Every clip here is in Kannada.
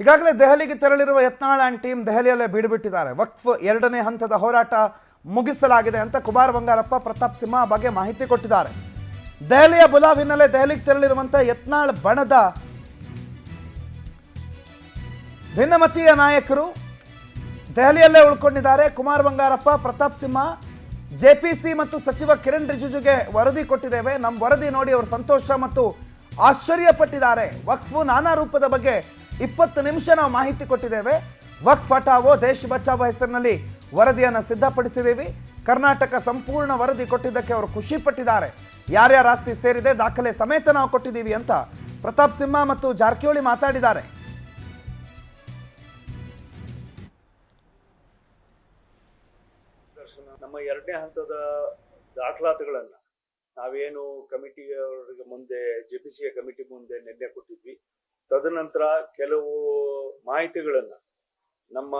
ಈಗಾಗಲೇ ದೆಹಲಿಗೆ ತೆರಳಿರುವ ಯತ್ನಾಳ್ ಆ್ಯಂಡ್ ಟೀಮ್ ದೆಹಲಿಯಲ್ಲೇ ಬೀಡುಬಿಟ್ಟಿದ್ದಾರೆ. ವಕ್ಫ್ ಎರಡನೇ ಹಂತದ ಹೋರಾಟ ಮುಗಿಸಲಾಗಿದೆ ಅಂತ ಕುಮಾರ್ ಬಂಗಾರಪ್ಪ ಪ್ರತಾಪ್ ಸಿಂಹ ಬಗ್ಗೆ ಮಾಹಿತಿ ಕೊಟ್ಟಿದ್ದಾರೆ. ದೆಹಲಿಯ ಬುಲಾವ್ ಹಿನ್ನೆಲೆ ದೆಹಲಿಗೆ ತೆರಳಿರುವಂಥ ಯತ್ನಾಳ್ ಬಣದ ಭಿನ್ನಮತೀಯ ನಾಯಕರು ದೆಹಲಿಯಲ್ಲೇ ಉಳ್ಕೊಂಡಿದ್ದಾರೆ. ಕುಮಾರ್ ಬಂಗಾರಪ್ಪ, ಪ್ರತಾಪ್ ಸಿಂಹ, ಜೆಪಿಸಿ ಮತ್ತು ಸಚಿವ ಕಿರಣ್ ರಿಜಿಜುಗೆ ವರದಿ ಕೊಟ್ಟಿದ್ದೇವೆ. ನಮ್ಮ ವರದಿ ನೋಡಿ ಅವರು ಸಂತೋಷ ಮತ್ತು ಆಶ್ಚರ್ಯಪಟ್ಟಿದ್ದಾರೆ. ವಕ್ಫ್ ನಾನಾ ರೂಪದ ಬಗ್ಗೆ 20 ನಿಮಿಷ ನಾವು ಮಾಹಿತಿ ಕೊಟ್ಟಿದ್ದೇವೆ. ವಕ್ಫ್ ಹಟಾವೋ ದೇಶ ಬಚಾವೋ ಹೆಸರಿನಲ್ಲಿ ವರದಿಯನ್ನು ಸಿದ್ಧಪಡಿಸಿದ್ದೀವಿ. ಕರ್ನಾಟಕ ಸಂಪೂರ್ಣ ವರದಿ ಕೊಟ್ಟಿದ್ದಕ್ಕೆ ಅವರು ಖುಷಿ ಪಟ್ಟಿದ್ದಾರೆ. ಯಾರ್ಯಾರ ಆಸ್ತಿ ಸೇರಿದೆ ದಾಖಲೆ ಸಮೇತ ನಾವು ಕೊಟ್ಟಿದ್ದೀವಿ ಅಂತ ಪ್ರತಾಪ್ ಸಿಂಹ ಮತ್ತು ಜಾರಕಿಹೊಳಿ ಮಾತಾಡಿದ್ದಾರೆ. ನಮ್ಮ ಎರಡನೇ ಹಂತದ ದಾಖಲಾತಿಗಳನ್ನ ನಾವೇನು ಕಮಿಟಿಯವರಿಗೆ ಮುಂದೆ ಜೆಪಿಸಿಯ ಕಮಿಟಿ ಮುಂದೆ ನಿನ್ನೆ ಕೊಟ್ಟಿದ್ವಿ. ತದನಂತರ ಕೆಲವು ಮಾಹಿತಿಗಳನ್ನ ನಮ್ಮ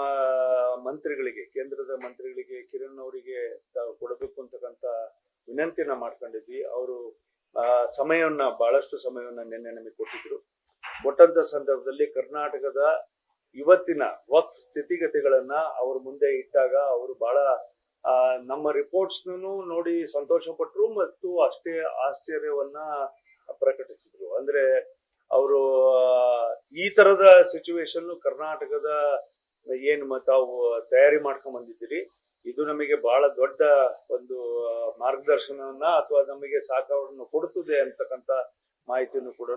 ಮಂತ್ರಿಗಳಿಗೆ, ಕೇಂದ್ರದ ಮಂತ್ರಿಗಳಿಗೆ, ಕಿರಣ್ ಅವರಿಗೆ ಕೊಡಬೇಕು ಅಂತಕ್ಕಂಥ ವಿನಂತಿಯನ್ನ ಮಾಡ್ಕೊಂಡಿದ್ವಿ. ಅವರು ಬಹಳಷ್ಟು ಸಮಯವನ್ನ ನಿನ್ನೆ ನಮಗೆ ಕೊಟ್ಟಿದ್ರು. ಕೊಟ್ಟಂತ ಸಂದರ್ಭದಲ್ಲಿ ಕರ್ನಾಟಕದ ಇವತ್ತಿನ ವಕ್ಫ್ ಸ್ಥಿತಿಗತಿಗಳನ್ನ ಅವ್ರ ಮುಂದೆ ಇಟ್ಟಾಗ ಅವರು ಬಹಳ ನಮ್ಮ ರಿಪೋರ್ಟ್ಸ್ ನೋಡಿ ಸಂತೋಷ ಪಟ್ರು ಮತ್ತು ಅಷ್ಟೇ ಆಶ್ಚರ್ಯವನ್ನ ಪ್ರಕಟಿಸಿದ್ರು. ಅಂದ್ರೆ ಅವರು ಈ ತರದ ಸಿಚುವೇಶನ್ ಕರ್ನಾಟಕದ ಏನು ತಾವು ತಯಾರಿ ಮಾಡ್ಕೊಂಡ್ ಬಂದಿದ್ದೀರಿ, ಇದು ನಮಗೆ ಬಹಳ ದೊಡ್ಡ ಒಂದು ಮಾರ್ಗದರ್ಶನವನ್ನ ಅಥವಾ ನಮಗೆ ಸಹಕಾರವನ್ನು ಕೊಡುತ್ತದೆ ಅಂತಕ್ಕಂಥ ಮಾಹಿತಿಯನ್ನು ಕೂಡ